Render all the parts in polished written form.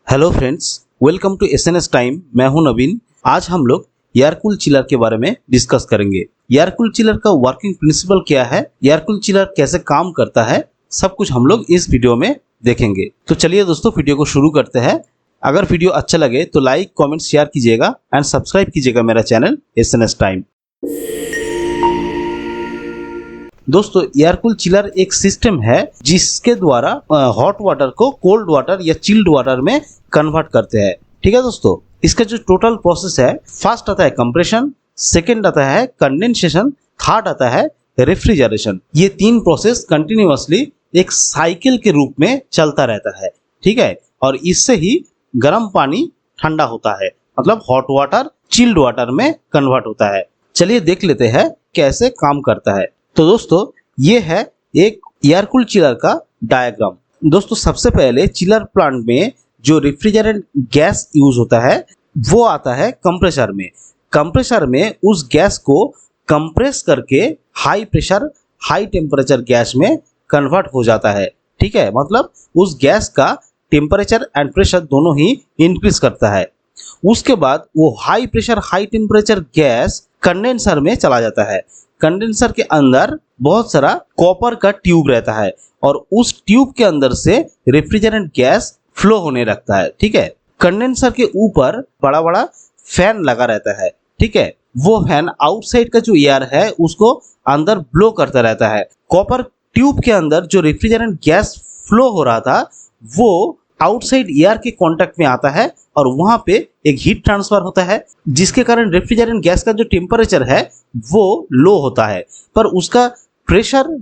Hello friends, welcome to SNS time. मैं हूं नवीन। आज हम लोग एयर कूल चिलर के बारे में डिस्कस करेंगे। एयर कूल चिलर का वर्किंग प्रिंसिपल क्या है, एयर कूल चिलर कैसे काम करता है, सब कुछ हम लोग इस वीडियो में देखेंगे। तो चलिए दोस्तों, वीडियो को शुरू करते हैं। अगर वीडियो अच्छा लगे तो लाइक, कमेंट, शेयर कीजिएगा एंड सब्सक्राइब कीजिएगा मेरा चैनल एसएनएस टाइम। दोस्तों, एयर कूल चिलर एक सिस्टम है जिसके द्वारा हॉट वाटर को कोल्ड वाटर या चिल्ड वाटर में कन्वर्ट करते हैं। ठीक है दोस्तों, इसका जो टोटल प्रोसेस है, फर्स्ट आता है कंप्रेशन, सेकेंड आता है कंडेंसेशन, थर्ड आता है रेफ्रिजरेशन। ये तीन प्रोसेस कंटिन्यूअसली एक साइकिल के रूप में चलता रहता है। ठीक है, और इससे ही गर्म पानी ठंडा होता है, मतलब हॉट वाटर चिल्ड वाटर में कन्वर्ट होता है। चलिए देख लेते हैं कैसे काम करता है। तो दोस्तों, ये है एक एयर कूल चिलर का डायग्राम। दोस्तों, सबसे पहले चिलर प्लांट में जो रेफ्रिजरेंट गैस यूज होता है वो आता है कंप्रेसर में। कंप्रेसर में उस गैस को कंप्रेस करके high pressure high temperature gas में कन्वर्ट हो जाता है। ठीक है, मतलब उस गैस का टेम्परेचर एंड प्रेशर दोनों ही इंक्रीज करता है। उसके बाद वो high pressure high temperature gas condenser में चला जाता है। कंडेंसर के अंदर बहुत सारा कॉपर का ट्यूब रहता है और उस ट्यूब के अंदर से रेफ्रिजरेंट गैस फ्लो होने लगता है। ठीक है, कंडेंसर के ऊपर बड़ा बड़ा फैन लगा रहता है। ठीक है, वो फैन आउटसाइड का जो एयर है उसको अंदर ब्लो करता रहता है। कॉपर ट्यूब के अंदर जो रेफ्रिजरेंट गैस फ्लो हो रहा था वो आउटसाइड एयर के कांटेक्ट में आता है और वहां पे एक हीट ट्रांसफर होता है, जिसके कारण रेफ्रिजरेंट गैस का जो टेम्परेचर है वो लो होता है, पर उसका pressure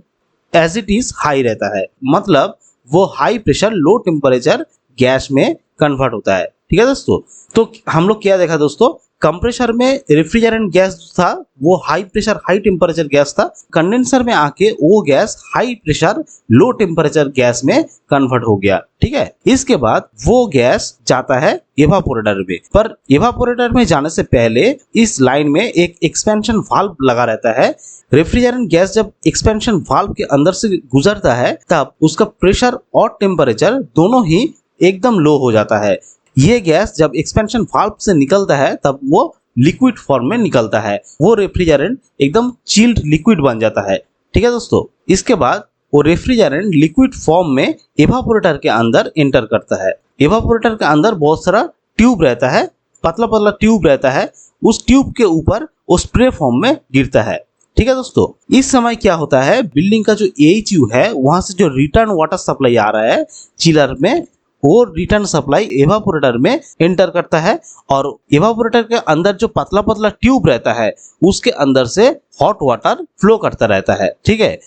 as it is high रहता है। मतलब वो high pressure low temperature gas में कन्वर्ट होता है। ठीक है दोस्तों, तो हम लोग क्या देखा दोस्तों, कंप्रेसर में रेफ्रिजरेंट गैस था वो high pressure high temperature gas था। कंडेंसर में आके वो gas high pressure low temperature gas में कन्वर्ट हो गया। ठीक है, इसके बाद वो गैस जाता है इवापोरेटर में। पर इवापोरेटर में जाने से पहले इस लाइन में एक एक्सपेंशन वाल्व लगा रहता है। रेफ्रिजरेंट गैस जब एक्सपेंशन वाल्व के अंदर से गुजरता है तब उसका प्रेशर और टेम्परेचर दोनों ही एकदम लो हो जाता है। ये गैस जब एक्सपेंशन वाल्व से निकलता है तब वो लिक्विड फॉर्म में निकलता है। वो रेफ्रिजरेंट एकदम चिल्ड लिक्विड बन जाता है। ठीक है दोस्तों, इसके बाद वो रेफ्रिजरेंट लिक्विड फॉर्म में इवापोरेटर के अंदर एंटर करता है। इवापोरेटर के अंदर बहुत सारा ट्यूब रहता है, पतला पतला ट्यूब रहता है। उस ट्यूब के ऊपर वो स्प्रे फॉर्म में गिरता है। ठीक है दोस्तों, इस समय क्या होता है, बिल्डिंग का जो एएचयू है वहां से जो रिटर्न वाटर सप्लाई आ रहा है चिलर में, वो रिटर्न सप्लाई एवापोरेटर में एंटर करता है और एवापोरेटर के अंदर जो पतला पतला ट्यूब रहता है उसके अंदर से हॉट वाटर फ्लो करता रहता है। ठीक है,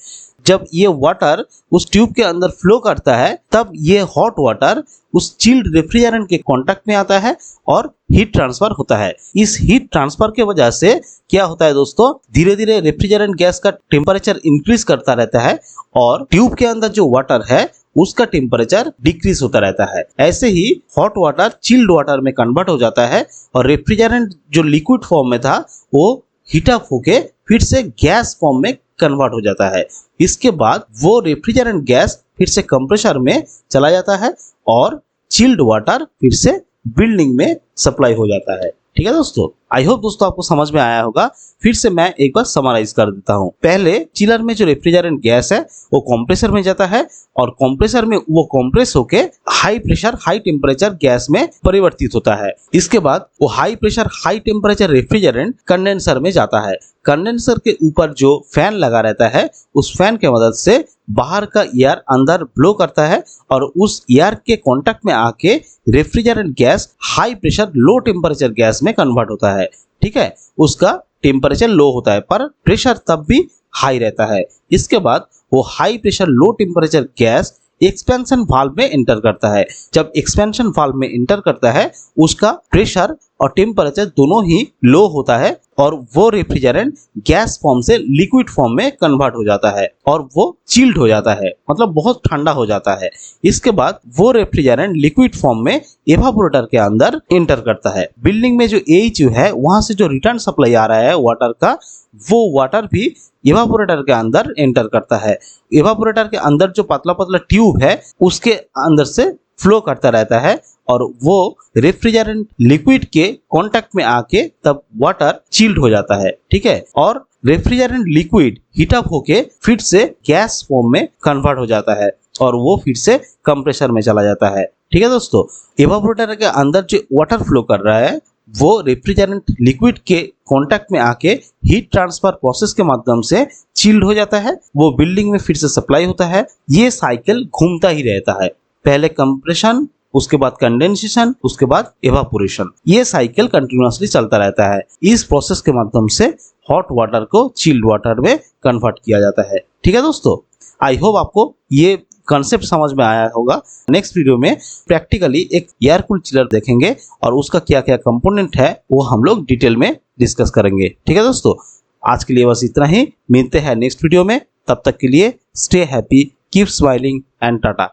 जब ये वाटर उस ट्यूब के अंदर फ्लो करता है तब ये हॉट वाटर उस चिल्ड रेफ्रिजरेंट के कांटेक्ट में आता है और हीट ट्रांसफर होता है। इस हीट ट्रांसफर के वजह से क्या होता है दोस्तों, धीरे धीरे रेफ्रिजरेंट गैस का टेम्परेचर इंक्रीज करता रहता है और ट्यूब के अंदर जो वाटर है उसका टेम्परेचर डिक्रीज होता रहता है। ऐसे ही हॉट वाटर चिल्ड वाटर में कन्वर्ट हो जाता है और रेफ्रिजरेंट जो लिक्विड फॉर्म में था वो हीट अप होके फिर से गैस फॉर्म में कन्वर्ट हो जाता है। इसके बाद वो रेफ्रिजरेंट गैस फिर से कंप्रेसर में चला जाता है और चिल्ड वाटर फिर से बिल्डिंग में सप्लाई हो जाता है। ठीक है दोस्तों, आई होप दोस्तों आपको समझ में आया होगा। फिर से मैं एक बार समराइज कर देता हूँ। पहले चिलर में जो रेफ्रिजरेंट गैस है वो कंप्रेसर में जाता है और कंप्रेसर में वो कंप्रेस होके high pressure high temperature gas में परिवर्तित होता है। इसके बाद वो high pressure high temperature refrigerant condenser में जाता है। कंडेंसर के ऊपर जो फैन लगा रहता है उस फैन के मदद से बाहर का एयर अंदर ब्लो करता है और उस एयर के कांटेक्ट में आके refrigerant gas high pressure low temperature gas में कन्वर्ट होता है। ठीक है, उसका टेम्परेचर लो होता है पर प्रेशर तब भी हाई रहता है। इसके बाद वो high pressure low temperature gas expansion valve में एंटर करता है। जब एक्सपेंशन वाल्व में एंटर करता है उसका प्रेशर और टेम्परेचर दोनों ही लो होता है और वो रेफ्रिजरेंट गैस फॉर्म से लिक्विड फॉर्म में कन्वर्ट हो जाता है और वो चिल्ड हो जाता है, मतलब बहुत ठंडा हो जाता है। इसके बाद वो रेफ्रिजरेंट लिक्विड फॉर्म में एवापोरेटर के अंदर एंटर करता है। बिल्डिंग में जो एएचयू है वहां से जो रिटर्न सप्लाई आ रहा है वाटर का, वो वाटर भी इवापोरेटर के अंदर एंटर करता है। इवापोरेटर के अंदर जो पतला पतला ट्यूब है उसके अंदर से फ्लो करता रहता है और वो रेफ्रिजरेंट लिक्विड के कांटेक्ट में आके तब वाटर चिल्ड हो जाता है, ठीक है। और रेफ्रिजरेंट लिक्विड हीट अप होके फिर से गैस फॉर्म में कन्वर्ट हो जाता है और वो फिर से कंप्रेसर में चला जाता है, ठीक है दोस्तों। इवापोरेटर के अंदर जो वाटर फ्लो कर रहा है वो रेफ्रिजरेंट लिक्विड के कांटेक्ट में आके हीट ट्रांसफर प्रोसेस के माध्यम से चिल्ड हो जाता है, वो बिल्डिंग में फिर से सप्लाई होता है। ये साइकिल घूमता ही रहता है, पहले कंप्रेशन, उसके बाद कंडेंसेशन, उसके बाद एवापोरेशन। ये साइकिल कंटिन्यूअसली चलता रहता है। इस प्रोसेस के माध्यम से हॉट वाटर को चिल्ड वाटर में कन्वर्ट किया जाता है, ठीक है दोस्तों। आई होप आपको ये कॉन्सेप्ट समझ में आया होगा। नेक्स्ट वीडियो में प्रैक्टिकली एक एयर कूल्ड चिलर देखेंगे और उसका क्या क्या कंपोनेंट है वो हम लोग डिटेल में डिस्कस करेंगे, ठीक है दोस्तों। आज के लिए बस इतना ही, मिलते हैं नेक्स्ट वीडियो में। तब तक के लिए stay happy, keep smiling and Tata.